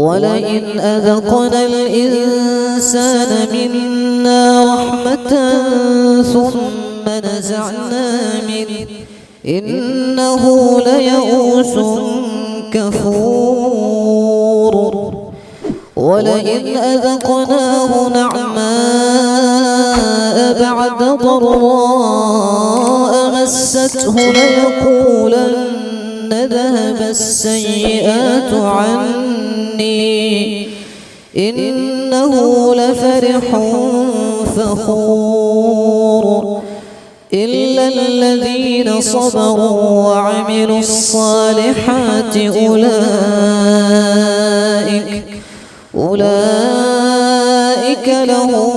ولئن أذقنا الإنسان منا رحمة ثم نزعنا منه إنه ليئوس كفور ولئن أذقناه نعماء بعد ضراء مسته ليقولن ذهب السيئات عني إنه لفرح فخور إلا الذين صبروا وعملوا الصالحات أولئك لهم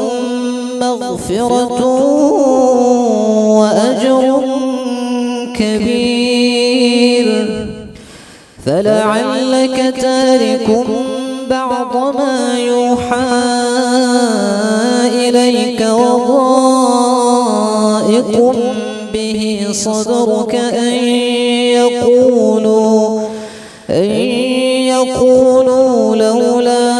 مغفرة وأجر كبير فلعلك تارك بعض ما يوحى إليك وضائق به صدرك أن يقولوا لولا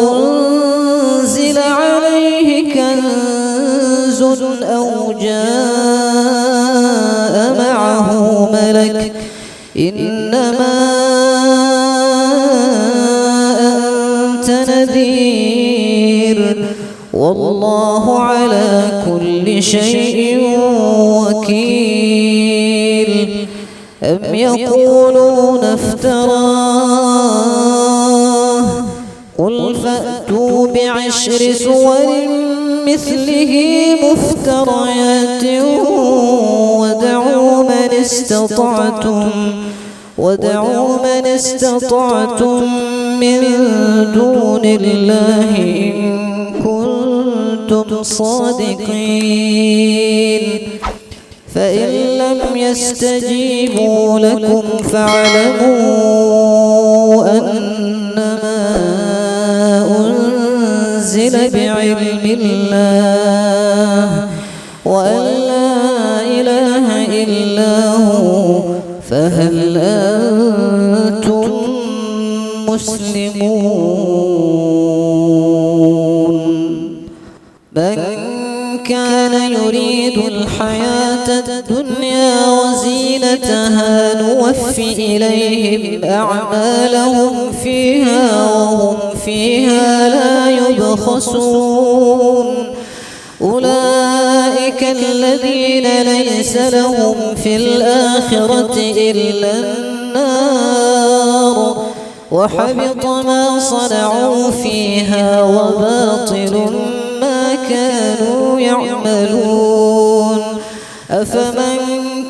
أنزل عليه كنز أو جاء معه ملك إنما أنت نذير والله على كل شيء وكيل أم يقولون افتراه قل فأتوا بعشر سور مثله مفتريات ودعوا من استطعتم من دون الله إن كنتم صادقين فإن لم يستجيبوا لكم فاعلموا أنما أنزل بعلم الله وأن لا إله إلا هو فهل أنتم مسلمون من كان يريد الحياة الدنيا وزينتها نوفي إليهم أعمالهم فيها وهم فيها لا يبخسون أولئك الذين ليس لهم في الآخرة إلا النار وحبط ما صنعوا فيها وباطل ما كانوا يعملون أفمن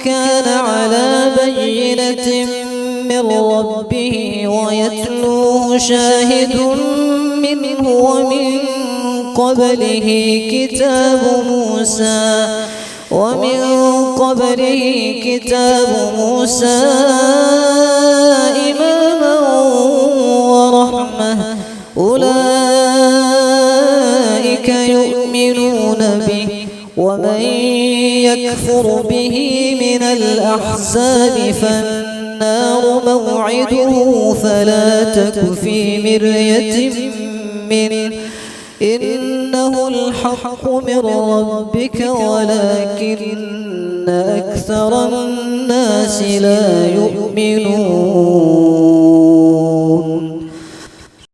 كان على بينة من ربه ويتلوه شاهد منه ومن قبله كتاب موسى إماما ورحمة أولئك يؤمنون به ومن يكفر به من الأحزاب فالنار موعده فلا تك في مرية منه إنه الحق من ربك ولكن أكثر الناس لا يؤمنون